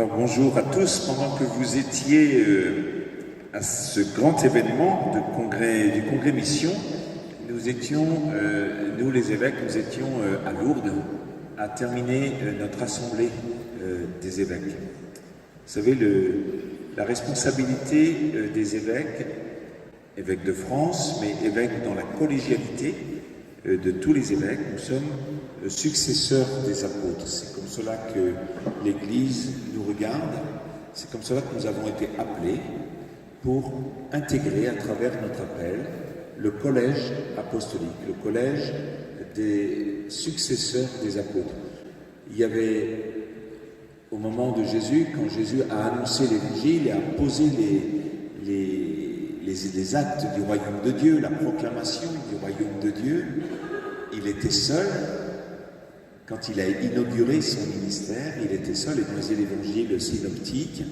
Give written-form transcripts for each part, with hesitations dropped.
Alors bonjour à tous. Pendant que vous étiez à ce grand événement du congrès Mission, nous étions, nous les évêques, nous étions à Lourdes à terminer notre assemblée des évêques. Vous savez, la responsabilité des évêques de France, mais évêques dans la collégialité de tous les évêques, nous sommes successeurs des apôtres. C'est comme cela que l'Église nous regarde, c'est comme cela que nous avons été appelés pour intégrer à travers notre appel le collège apostolique, le collège des successeurs des apôtres. Il y avait, au moment de Jésus, quand Jésus a annoncé l'Évangile et a posé les actes du royaume de Dieu, la proclamation du royaume de Dieu, il était seul. Quand il a inauguré son ministère, il était seul, et dans les évangiles synoptiques,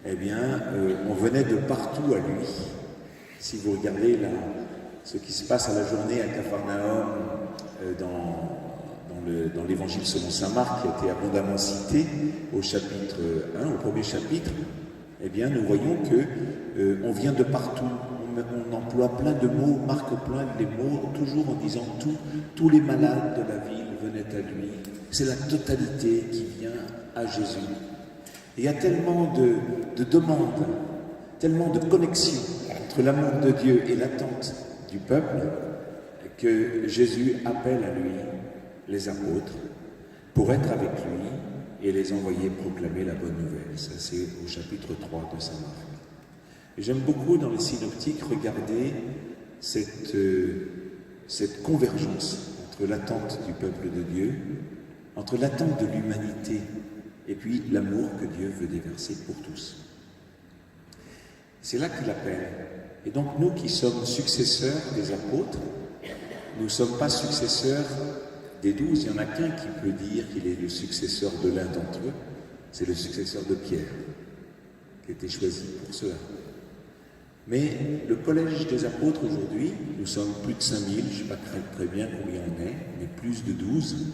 eh bien, on venait de partout à lui. Si vous regardez là, ce qui se passe à la journée à Capharnaüm, dans l'évangile selon saint Marc, qui a été abondamment cité au chapitre 1, au premier chapitre, eh bien, nous voyons que on vient de partout. On emploie plein de mots, marque plein les mots, toujours en disant tous les malades de la ville venaient à lui. C'est la totalité qui vient à Jésus. Et il y a tellement de demandes, tellement de connexions entre l'amour de Dieu et l'attente du peuple que Jésus appelle à lui les apôtres pour être avec lui et les envoyer proclamer la bonne nouvelle. Ça, c'est au chapitre 3 de saint Marc. Et j'aime beaucoup dans les synoptiques regarder cette convergence entre l'attente du peuple de Dieu, entre l'attente de l'humanité et puis l'amour que Dieu veut déverser pour tous. C'est là qu'il appelle. Et donc nous qui sommes successeurs des apôtres, nous ne sommes pas successeurs des 12. Il n'y en a qu'un qui peut dire qu'il est le successeur de l'un d'entre eux, c'est le successeur de Pierre, qui a été choisi pour cela. Mais le collège des apôtres aujourd'hui, nous sommes plus de 5000, je ne sais pas très bien combien on est, mais plus de 12.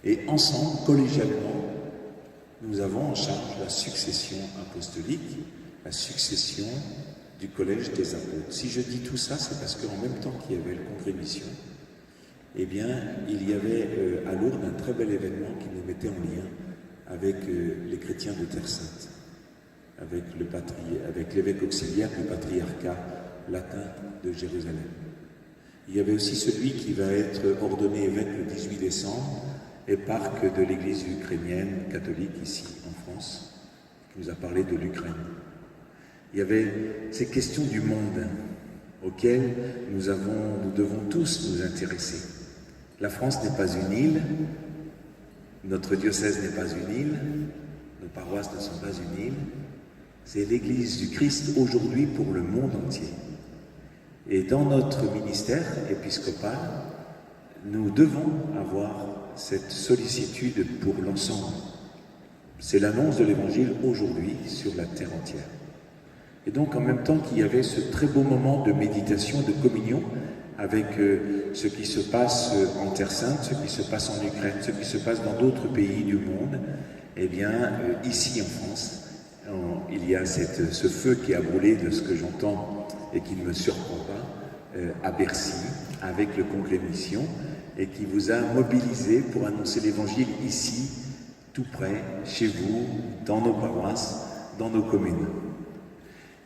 Et ensemble, collégialement, nous avons en charge la succession apostolique, la succession du collège des apôtres. Si je dis tout ça, c'est parce qu'en même temps qu'il y avait le congrès Mission, eh bien, il y avait à Lourdes un très bel événement qui nous mettait en lien avec les chrétiens de Terre Sainte, avec l'évêque auxiliaire du patriarcat latin de Jérusalem. Il y avait aussi celui qui va être ordonné évêque le 18 décembre, éparque de l'église ukrainienne catholique ici en France, qui nous a parlé de l'Ukraine. Il y avait ces questions du monde auxquelles nous devons tous nous intéresser. La France n'est pas une île, notre diocèse n'est pas une île, nos paroisses ne sont pas une île. C'est l'Église du Christ aujourd'hui pour le monde entier. Et dans notre ministère épiscopal, nous devons avoir cette sollicitude pour l'ensemble. C'est l'annonce de l'Évangile aujourd'hui sur la terre entière. Et donc en même temps qu'il y avait ce très beau moment de méditation, de communion, avec ce qui se passe en Terre Sainte, ce qui se passe en Ukraine, ce qui se passe dans d'autres pays du monde, eh bien ici en France, il y a ce feu qui a brûlé, de ce que j'entends et qui ne me surprend pas, à Bercy, avec le congrès Mission, et qui vous a mobilisé pour annoncer l'Évangile ici, tout près, chez vous, dans nos paroisses, dans nos communes.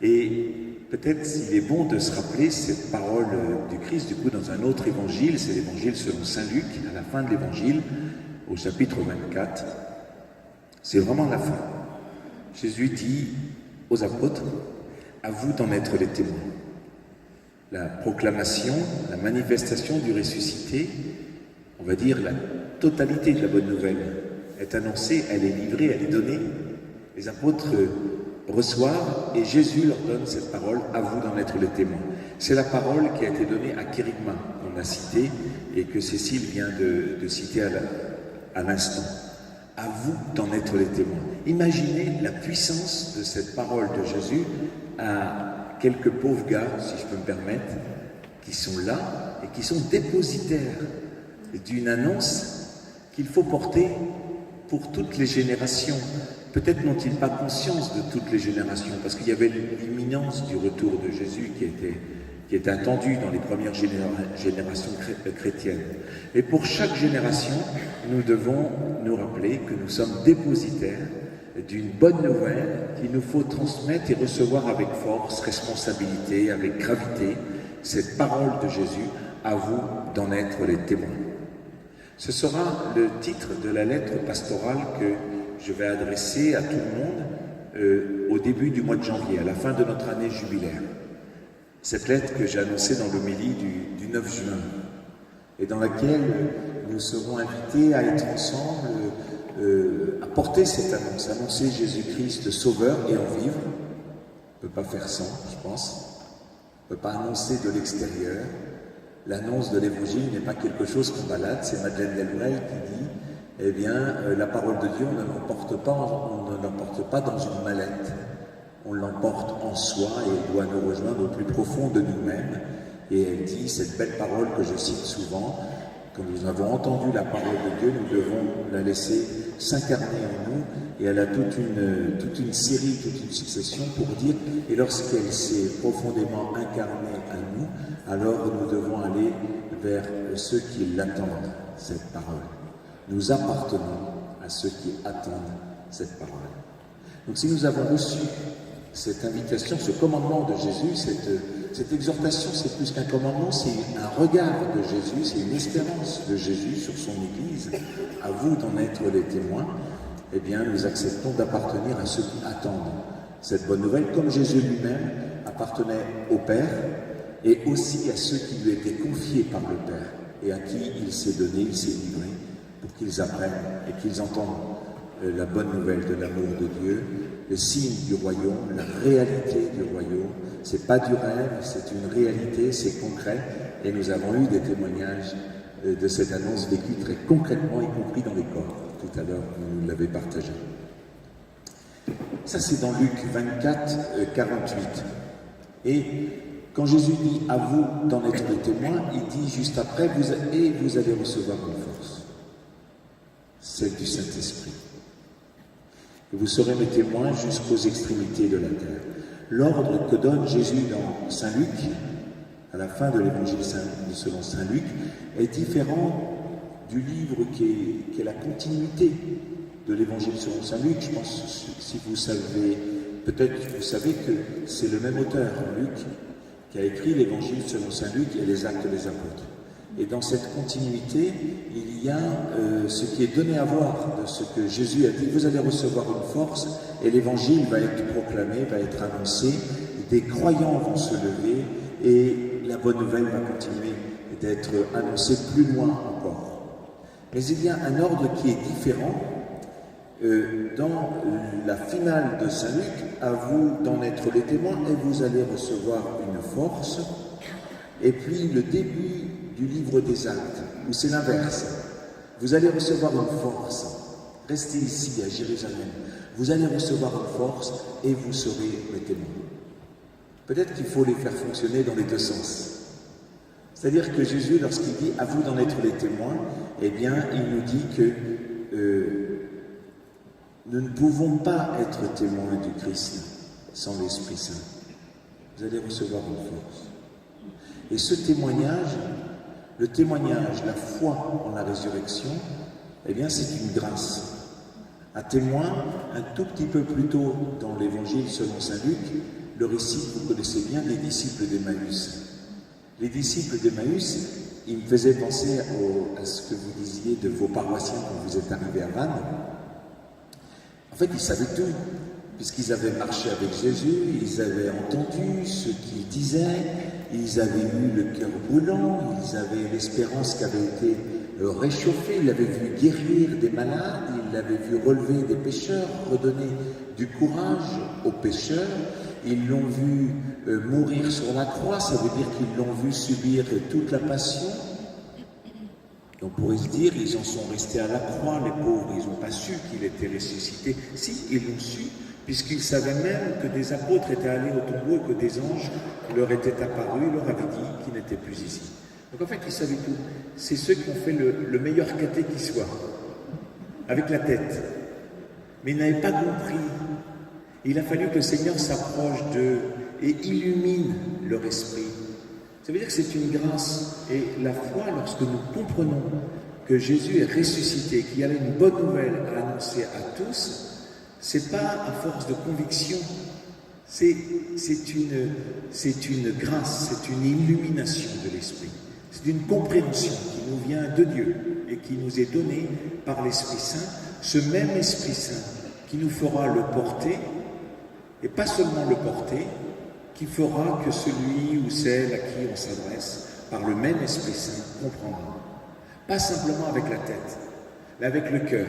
Et peut-être il est bon de se rappeler cette parole du Christ, du coup, dans un autre évangile, c'est l'évangile selon saint Luc, à la fin de l'évangile, au chapitre 24. C'est vraiment la fin. Jésus dit aux apôtres, à vous d'en être les témoins. La proclamation, la manifestation du ressuscité, on va dire la totalité de la bonne nouvelle, est annoncée, elle est livrée, elle est donnée. Les apôtres reçoivent et Jésus leur donne cette parole, à vous d'en être les témoins. C'est la parole qui a été donnée à Kérigma, qu'on a citée et que Cécile vient de citer à l'instant. À vous d'en être les témoins. Imaginez la puissance de cette parole de Jésus à quelques pauvres gars, si je peux me permettre, qui sont là et qui sont dépositaires d'une annonce qu'il faut porter pour toutes les générations, Peut-être n'ont-ils pas conscience de toutes les générations, parce qu'il y avait l'imminence du retour de Jésus qui était attendue dans les premières générations chrétiennes. Et pour chaque génération, nous devons nous rappeler que nous sommes dépositaires d'une bonne nouvelle qu'il nous faut transmettre et recevoir avec force, responsabilité, avec gravité, cette parole de Jésus, à vous d'en être les témoins. Ce sera le titre de la lettre pastorale que je vais adresser à tout le monde au début du mois de janvier, à la fin de notre année jubilaire. Cette lettre que j'ai annoncée dans l'homélie du 9 juin, et dans laquelle nous serons invités à être ensemble, à porter cette annonce, annoncer Jésus-Christ Sauveur et en vivre. On ne peut pas faire sans, je pense. On ne peut pas annoncer de l'extérieur. L'annonce de l'Évangile n'est pas quelque chose qu'on balade, c'est Madeleine Delbrel qui dit eh bien, la parole de Dieu, on ne l'emporte pas dans une mallette. On l'emporte en soi et elle doit nous rejoindre au plus profond de nous-mêmes. Et elle dit, cette belle parole que je cite souvent, quand nous avons entendu la parole de Dieu, nous devons la laisser s'incarner en nous. Et elle a toute une série, toute une succession pour dire, et lorsqu'elle s'est profondément incarnée à nous, alors nous devons aller vers ceux qui l'attendent, cette parole. Nous appartenons à ceux qui attendent cette parole. Donc si nous avons reçu cette invitation, ce commandement de Jésus, cette exhortation, c'est plus qu'un commandement, c'est un regard de Jésus, c'est une espérance de Jésus sur son Église. À vous d'en être les témoins. Eh bien, nous acceptons d'appartenir à ceux qui attendent cette bonne nouvelle, comme Jésus lui-même appartenait au Père et aussi à ceux qui lui étaient confiés par le Père et à qui il s'est donné, il s'est livré pour qu'ils apprennent et qu'ils entendent la bonne nouvelle de l'amour de Dieu, le signe du royaume, la réalité du royaume. C'est pas du rêve, c'est une réalité, c'est concret. Et nous avons eu des témoignages de cette annonce vécue très concrètement, y compris dans les corps. Tout à l'heure, vous nous l'avez partagé. Ça, c'est dans Luc 24, 48. Et quand Jésus dit « à vous d'en être les témoins », il dit juste après « vous allez recevoir une force, celle du Saint-Esprit. Et vous serez mes témoins jusqu'aux extrémités de la terre. » L'ordre que donne Jésus dans Saint Luc, à la fin de l'évangile selon Saint Luc, est différent du livre qui est la continuité de l'évangile selon Saint Luc. Je pense, si vous savez, peut-être vous savez que c'est le même auteur, Luc, qui a écrit l'évangile selon Saint Luc et les Actes des Apôtres. Et dans cette continuité, il y a ce qui est donné à voir de ce que Jésus a dit. Vous allez recevoir une force et l'évangile va être proclamé, va être annoncé. Des croyants vont se lever et la bonne nouvelle va continuer d'être annoncée plus loin encore. Mais il y a un ordre qui est différent. Dans la finale de Saint Luc, à vous d'en être les témoins et vous allez recevoir une force. Et puis le début du livre des Actes, où c'est l'inverse. Vous allez recevoir une force. Restez ici à Jérusalem. Vous allez recevoir une force et vous serez mes témoins. Peut-être qu'il faut les faire fonctionner dans les deux sens. C'est-à-dire que Jésus, lorsqu'il dit « à vous d'en être les témoins », eh bien, il nous dit que nous ne pouvons pas être témoins du Christ sans l'Esprit Saint. Vous allez recevoir une force. Et ce témoignage, le témoignage, la foi en la résurrection, eh bien, c'est une grâce. Un témoin, un tout petit peu plus tôt dans l'évangile selon Saint Luc, le récit, vous connaissez bien, des disciples d'Emmaüs. Les disciples d'Emmaüs, ils me faisaient penser à ce que vous disiez de vos paroissiens quand vous êtes arrivés à Vannes. En fait, ils savaient tout, puisqu'ils avaient marché avec Jésus, ils avaient entendu ce qu'il disait, ils avaient eu le cœur brûlant, ils avaient l'espérance qui avait été réchauffée, ils l'avaient vu guérir des malades, ils l'avaient vu relever des pécheurs, redonner du courage aux pécheurs, ils l'ont vu mourir sur la croix, ça veut dire qu'ils l'ont vu subir toute la passion. On pourrait se dire, ils en sont restés à la croix, les pauvres, ils n'ont pas su qu'il était ressuscité. Si, ils l'ont su, puisqu'ils savaient même que des apôtres étaient allés au tombeau et que des anges leur étaient apparus, leur avaient dit qu'ils n'étaient plus ici. Donc en fait, ils savaient tout. C'est ceux qui ont fait le meilleur caté qui soit, avec la tête. mais ils n'avaient pas compris. Il a fallu que le Seigneur s'approche d'eux et illumine leur esprit. Ça veut dire que c'est une grâce. Et la foi, lorsque nous comprenons que Jésus est ressuscité, qu'il y a une bonne nouvelle à annoncer à tous, c'est pas à force de conviction, c'est une grâce, c'est une illumination de l'esprit. C'est une compréhension qui nous vient de Dieu et qui nous est donnée par l'Esprit Saint, ce même Esprit Saint qui nous fera le porter, et pas seulement le porter, qui fera que celui ou celle à qui on s'adresse, par le même Esprit Saint, comprendra. Pas simplement avec la tête, mais avec le cœur.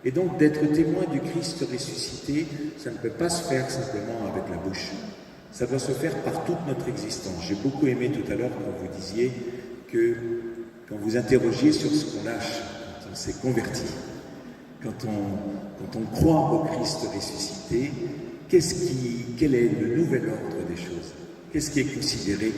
Et donc d'être témoin du Christ ressuscité, ça ne peut pas se faire simplement avec la bouche. Ça doit se faire par toute notre existence. J'ai beaucoup aimé tout à l'heure quand vous disiez que, quand vous interrogiez sur ce qu'on lâche, quand on s'est converti, quand on croit au Christ ressuscité, quel est le nouvel ordre des choses? Qu'est-ce qui est considéré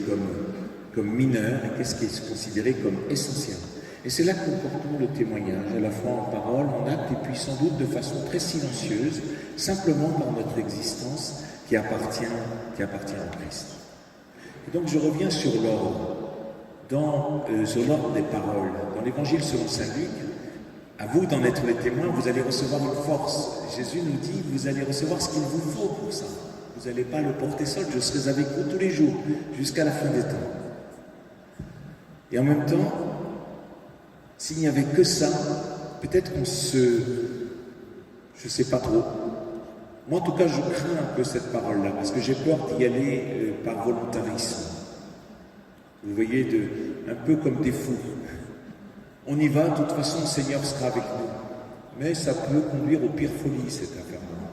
comme mineur et qu'est-ce qui est considéré comme essentiel? Et c'est là que nous portons le témoignage, à la fois en parole, en acte, et puis sans doute de façon très silencieuse, simplement par notre existence qui appartient au Christ. Et donc je reviens sur l'ordre, sur l'ordre des paroles. Dans l'Évangile selon saint Luc, à vous d'en être les témoins, vous allez recevoir une force. Jésus nous dit, vous allez recevoir ce qu'il vous faut pour ça. Vous n'allez pas le porter seul, je serai avec vous tous les jours, jusqu'à la fin des temps. Et en même temps, s'il n'y avait que ça, peut-être je ne sais pas trop. Moi, en tout cas, je crains un peu cette parole-là, parce que j'ai peur d'y aller par volontarisme. Vous voyez, un peu comme des fous. On y va, de toute façon, le Seigneur sera avec nous. Mais ça peut conduire aux pires folies, cette affaire-là.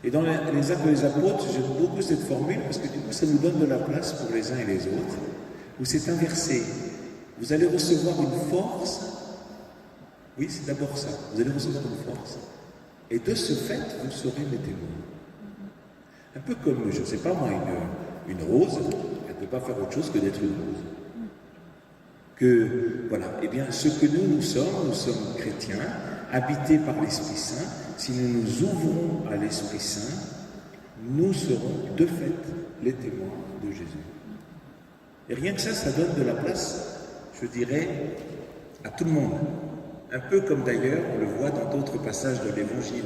Et dans les Actes des Apôtres, j'aime beaucoup cette formule, parce que du coup, ça nous donne de la place pour les uns et les autres, où c'est inversé. Vous allez recevoir une force. Oui, c'est d'abord ça. Vous allez recevoir une force. Et de ce fait, vous serez mes témoins. Un peu comme, je ne sais pas moi, une rose, elle ne peut pas faire autre chose que d'être une rose. Voilà, eh bien, ce que nous sommes chrétiens, habités par l'Esprit Saint. Si nous nous ouvrons à l'Esprit Saint, nous serons de fait les témoins de Jésus. Et rien que ça donne de la place, je dirais, à tout le monde. Un peu comme d'ailleurs, on le voit dans d'autres passages de l'Évangile.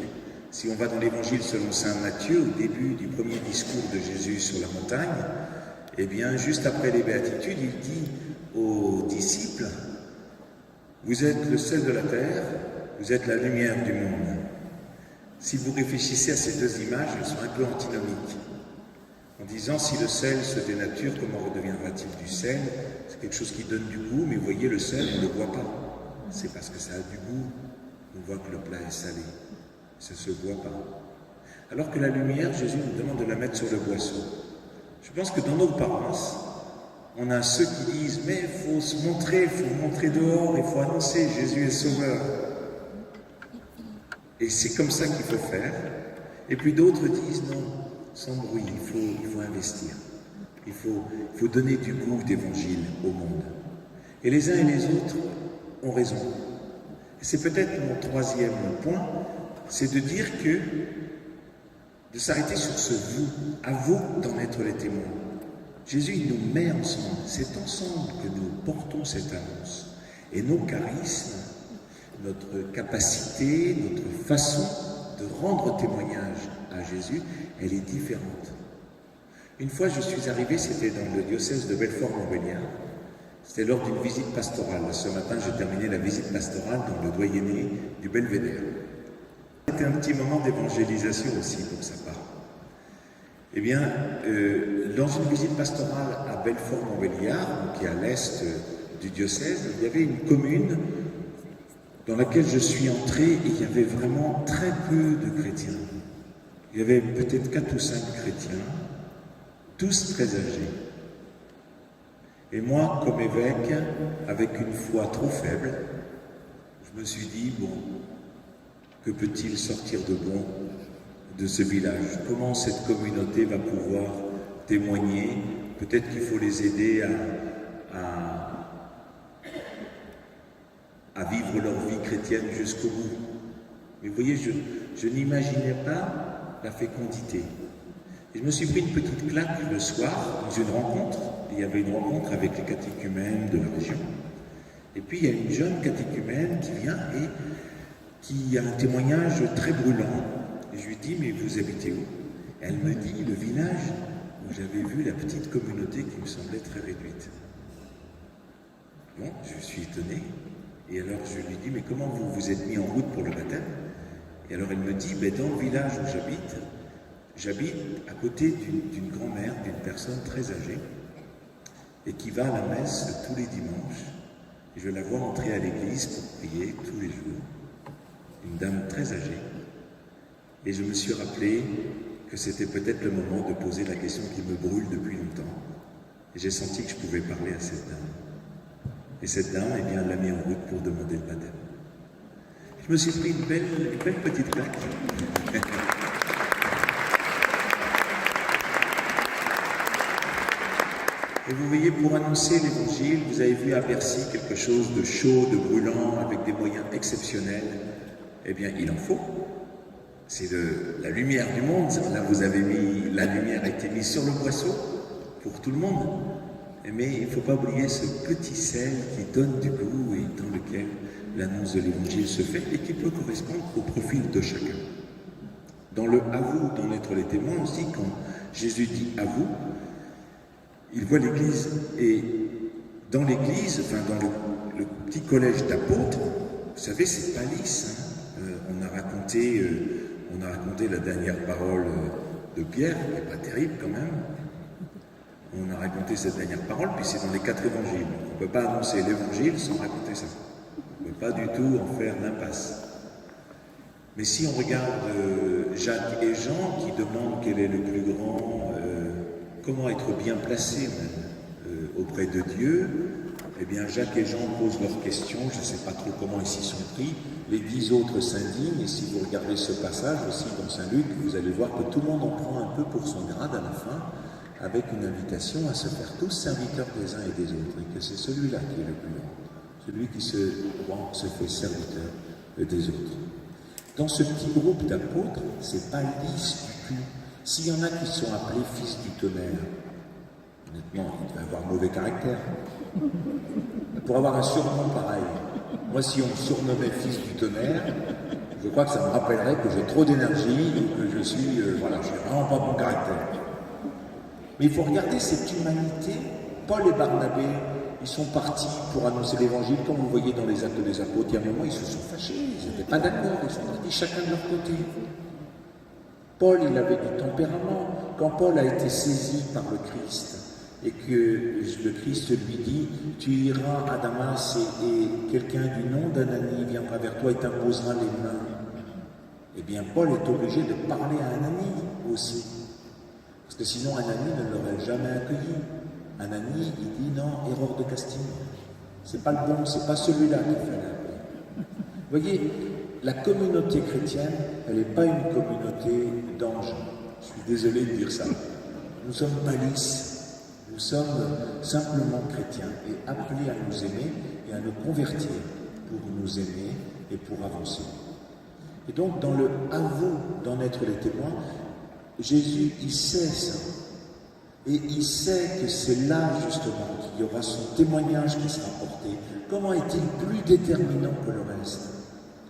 Si on va dans l'Évangile selon saint Matthieu, au début du premier discours de Jésus sur la montagne, eh bien, juste après les béatitudes, il dit aux disciples, « Vous êtes le sel de la terre, vous êtes la lumière du monde. » Si vous réfléchissez à ces deux images, elles sont un peu antinomiques. En disant, si le sel se dénature, comment redeviendra-t-il du sel? C'est quelque chose qui donne du goût, mais vous voyez, le sel, on ne le voit pas. C'est parce que ça a du goût. On voit que le plat est salé. Ça ne se voit pas. Alors que la lumière, Jésus nous demande de la mettre sur le boisseau. Je pense que dans nos paroisses, on a ceux qui disent, mais il faut se montrer, il faut montrer dehors, il faut annoncer, Jésus est sauveur. Et c'est comme ça qu'il faut faire. Et puis d'autres disent, non, sans bruit, il faut investir. Il faut donner du goût d'évangile au monde. Et les uns et les autres ont raison. Et c'est peut-être mon troisième point, c'est de dire que, de s'arrêter sur ce vous, à vous d'en être les témoins. Jésus, il nous met ensemble. C'est ensemble que nous portons cette annonce. Et nos charismes, notre capacité, notre façon de rendre témoignage à Jésus, elle est différente. Une fois, je suis arrivé, c'était dans le diocèse de Belfort-Montbéliard. C'était lors d'une visite pastorale. Ce matin, j'ai terminé la visite pastorale dans le doyenné du Belvédère. C'était un petit moment d'évangélisation aussi pour sa part. Eh bien, dans une visite pastorale à Belfort-Montbéliard, qui est à l'est du diocèse, il y avait une commune dans laquelle je suis entré et il y avait vraiment très peu de chrétiens. Il y avait peut-être 4 ou 5 chrétiens, tous très âgés. Et moi, comme évêque, avec une foi trop faible, je me suis dit, bon, que peut-il sortir de bon de ce village? Comment cette communauté va pouvoir témoigner? Peut-être qu'il faut les aider à vivre leur vie chrétienne jusqu'au bout. Mais vous voyez, je n'imaginais pas la fécondité. Et je me suis pris une petite claque le soir dans une rencontre. Il y avait une rencontre avec les catéchumènes de la région. Et puis il y a une jeune catéchumène qui vient et qui a un témoignage très brûlant. Et je lui dis, mais vous habitez où? Elle me dit, le village où j'avais vu la petite communauté qui me semblait très réduite. Bon, je suis étonné. Et alors je lui dis, mais comment vous vous êtes mis en route pour le baptême? Et alors elle me dit, dans le village où j'habite à côté d'une grand-mère, d'une personne très âgée, et qui va à la messe tous les dimanches. Et je la vois entrer à l'église pour prier tous les jours. Une dame très âgée. Et je me suis rappelé que c'était peut-être le moment de poser la question qui me brûle depuis longtemps. Et j'ai senti que je pouvais parler à cette dame. Et cette dame, elle l'a mis en route pour demander le baptême. Je me suis pris une belle petite claque. Et vous voyez, pour annoncer l'évangile, vous avez vu à Bercy quelque chose de chaud, de brûlant, avec des moyens exceptionnels. Eh bien, il en faut. C'est la lumière du monde. Là, vous avez mis, la lumière a été mise sur le boisseau pour tout le monde. Mais il ne faut pas oublier ce petit sel qui donne du goût et dans lequel l'annonce de l'évangile se fait et qui peut correspondre au profil de chacun. Dans le « à vous » d'en être les témoins aussi, quand Jésus dit « à vous », il voit l'Église. Et dans l'Église, enfin dans le petit collège d'apôtres, vous savez, c'est pas lisse. On a raconté la dernière parole de Pierre, qui n'est pas terrible quand même. On a raconté cette dernière parole, puis c'est dans les 4 évangiles. On ne peut pas annoncer l'évangile sans raconter ça. On ne peut pas du tout en faire l'impasse. Mais si on regarde Jacques et Jean qui demandent quel est le plus grand, comment être bien placé même, auprès de Dieu, eh bien Jacques et Jean posent leurs questions, je ne sais pas trop comment ils s'y sont pris, les 10 autres s'indignent, et si vous regardez ce passage aussi dans Saint Luc, vous allez voir que tout le monde en prend un peu pour son grade à la fin, avec une invitation à se faire tous serviteurs des uns et des autres, et que c'est celui-là qui est le plus grand, celui qui se fait serviteur des autres. Dans ce petit groupe d'apôtres, c'est pas lisse du tout. S'il y en a qui sont appelés fils du tonnerre, honnêtement, ils devaient avoir mauvais caractère. Pour avoir un surnom pareil, moi si on me surnommait fils du tonnerre, je crois que ça me rappellerait que j'ai trop d'énergie et que je suis vraiment pas bon caractère. Mais il faut regarder cette humanité. Paul et Barnabé, ils sont partis pour annoncer l'évangile, comme vous voyez dans les actes des apôtres. Il y a un moment, ils se sont fâchés, ils n'étaient pas d'accord, ils sont partis chacun de leur côté. Paul, il avait du tempérament. Quand Paul a été saisi par le Christ, et que le Christ lui dit « Tu iras à Damas et quelqu'un du nom d'Ananie viendra vers toi et t'imposera les mains. » Eh bien, Paul est obligé de parler à Ananie aussi. Parce que sinon, Ananie ne l'aurait jamais accueilli. Ananie, il dit « Non, erreur de casting. C'est pas le bon, c'est pas celui-là qu'il fallait appeler. » Vous voyez, la communauté chrétienne, elle n'est pas une communauté d'anges. Je suis désolé de dire ça. Nous sommes pas lisses. Nous sommes simplement chrétiens et appelés à nous aimer et à nous convertir pour nous aimer et pour avancer. Et donc, dans le « à vous » d'en être les témoins, Jésus, il sait ça. Et il sait que c'est là, justement, qu'il y aura son témoignage qui sera porté. Comment est-il plus déterminant que le reste?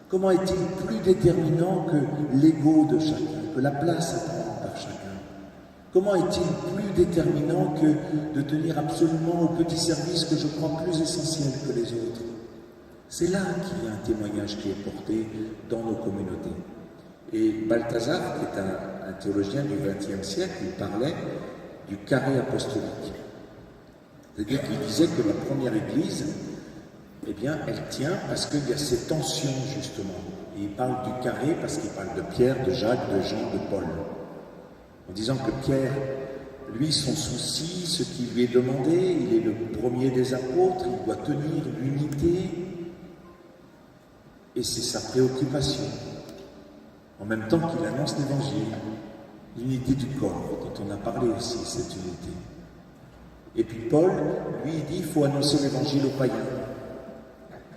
Comment est-il plus déterminant que l'ego de chacun, que la place à prendre par chacun? Comment est-il plus déterminant que de tenir absolument au petit service que je crois plus essentiel que les autres? C'est là qu'il y a un témoignage qui est porté dans nos communautés. Et Balthazar, qui est un théologien du XXe siècle, il parlait du carré apostolique. C'est-à-dire qu'il disait que la première Église, eh bien, elle tient parce qu'il y a ces tensions, justement. Et il parle du carré parce qu'il parle de Pierre, de Jacques, de Jean, de Paul. En disant que Pierre, lui, son souci, ce qui lui est demandé, il est le premier des apôtres, il doit tenir l'unité, et c'est sa préoccupation. En même temps qu'il annonce l'évangile, l'unité du corps, dont on a parlé aussi, cette unité. Et puis Paul, lui, il dit, il faut annoncer l'évangile aux païens.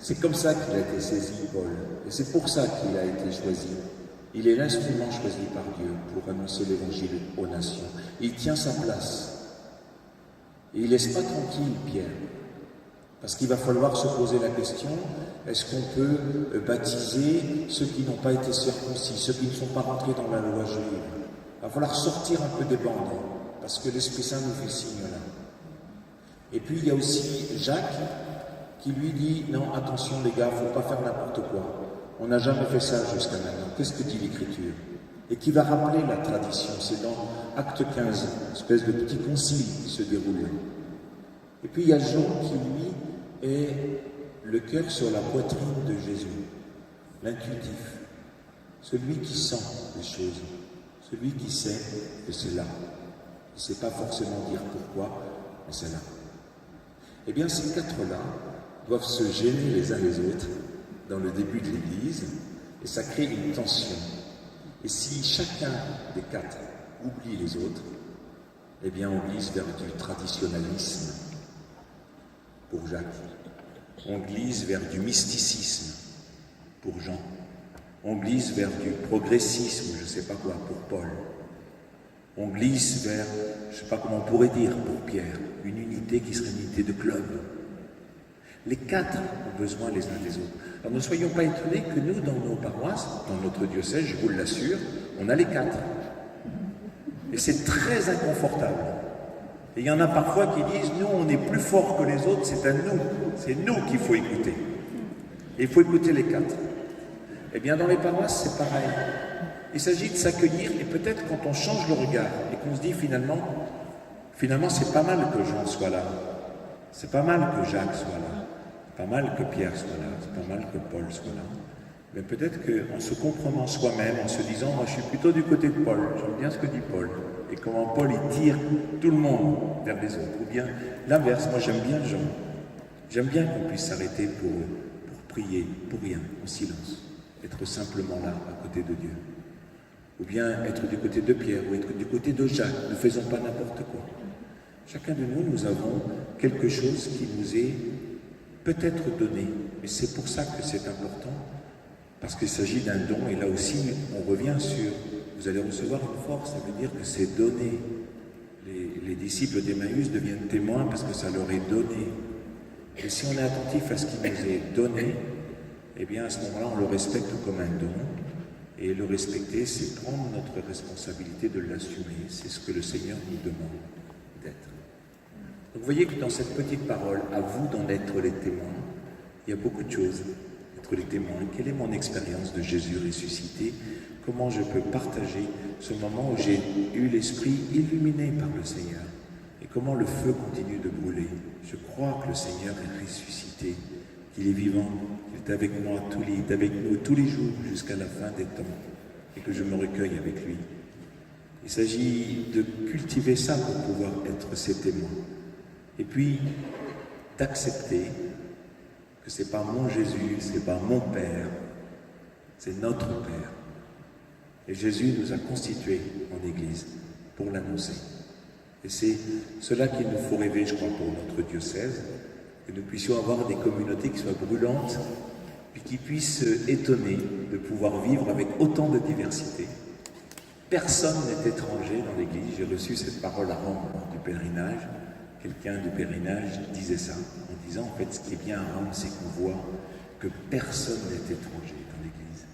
C'est comme ça qu'il a été saisi, Paul, et c'est pour ça qu'il a été choisi. Il est l'instrument choisi par Dieu pour annoncer l'Évangile aux nations. Il tient sa place. Et il ne laisse pas tranquille Pierre, parce qu'il va falloir se poser la question, est-ce qu'on peut baptiser ceux qui n'ont pas été circoncis, ceux qui ne sont pas rentrés dans la loi juive? Il va falloir sortir un peu des bandes, parce que l'Esprit Saint nous fait signe là. Et puis il y a aussi Jacques, qui lui dit, non, attention les gars, il ne faut pas faire n'importe quoi. On n'a jamais fait ça jusqu'à maintenant. Qu'est-ce que dit l'Écriture? Et qui va rappeler la tradition. C'est dans Acte 15, une espèce de petit concile qui se déroule. Et puis il y a Jean qui, lui, est le cœur sur la poitrine de Jésus, l'intuitif, celui qui sent les choses, celui qui sait que c'est là. Il ne sait pas forcément dire pourquoi, mais c'est là. Eh bien, ces quatre-là doivent se gêner les uns les autres dans le début de l'Église, et ça crée une tension. Et si chacun des quatre oublie les autres, eh bien on glisse vers du traditionnalisme pour Jacques. On glisse vers du mysticisme pour Jean. On glisse vers du progressisme, je ne sais pas quoi, pour Paul. On glisse vers, je ne sais pas comment on pourrait dire pour Pierre, une unité qui serait une unité de club. Les quatre ont besoin les uns des autres. Alors ne soyons pas étonnés que nous, dans nos paroisses, dans notre diocèse, je vous l'assure, on a les quatre. Et c'est très inconfortable. Et il y en a parfois qui disent, nous, on est plus forts que les autres, c'est à nous. C'est nous qu'il faut écouter. Et il faut écouter les quatre. Eh bien, dans les paroisses, c'est pareil. Il s'agit de s'accueillir, et peut-être quand on change le regard, et qu'on se dit finalement, c'est pas mal que Jean soit là. C'est pas mal que Jacques soit là. C'est pas mal que Pierre soit là. C'est pas mal que Paul soit là. Mais peut-être qu'en se comprenant soi-même, en se disant, moi je suis plutôt du côté de Paul, j'aime bien ce que dit Paul, et comment Paul il tire tout le monde vers les autres. Ou bien l'inverse, moi j'aime bien Jean. J'aime bien qu'on puisse s'arrêter pour prier, pour rien, en silence. Être simplement là, à côté de Dieu. Ou bien être du côté de Pierre, ou être du côté de Jacques. Ne faisons pas n'importe quoi. Chacun de nous, nous avons quelque chose qui nous est peut-être donné. Et c'est pour ça que c'est important, parce qu'il s'agit d'un don. Et là aussi, on revient sur, vous allez recevoir une force, ça veut dire que c'est donné. Les disciples d'Emmaüs deviennent témoins parce que ça leur est donné. Et si on est attentif à ce qui nous est donné, eh bien à ce moment-là, on le respecte comme un don. Et le respecter, c'est prendre notre responsabilité de l'assumer. C'est ce que le Seigneur nous demande d'être. Donc vous voyez que dans cette petite parole, à vous d'en être les témoins, il y a beaucoup de choses. Être les témoins, quelle est mon expérience de Jésus ressuscité? Comment je peux partager ce moment où j'ai eu l'esprit illuminé par le Seigneur? Et comment le feu continue de brûler? Je crois que le Seigneur est ressuscité, qu'il est vivant, qu'il est avec moi, il est avec nous tous les jours jusqu'à la fin des temps, et que je me recueille avec lui. Il s'agit de cultiver ça pour pouvoir être ses témoins. Et puis, d'accepter que ce n'est pas mon Jésus, ce n'est pas mon Père, c'est notre Père. Et Jésus nous a constitués en Église pour l'annoncer. Et c'est cela qu'il nous faut rêver, je crois, pour notre diocèse, que nous puissions avoir des communautés qui soient brûlantes, puis qui puissent étonner de pouvoir vivre avec autant de diversité. Personne n'est étranger dans l'Église. J'ai reçu cette parole à Rome du pèlerinage. Quelqu'un du pèlerinage disait ça, en disant, en fait, ce qui est bien à Rome, c'est qu'on voit que personne n'est étranger dans l'Église.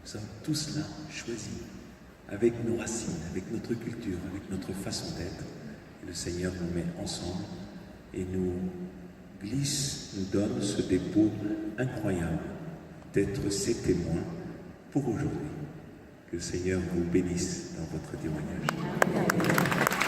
Nous sommes tous là, choisis, avec nos racines, avec notre culture, avec notre façon d'être. Le Seigneur nous met ensemble et nous glisse, nous donne ce dépôt incroyable d'être ses témoins pour aujourd'hui. Que le Seigneur vous bénisse dans votre témoignage.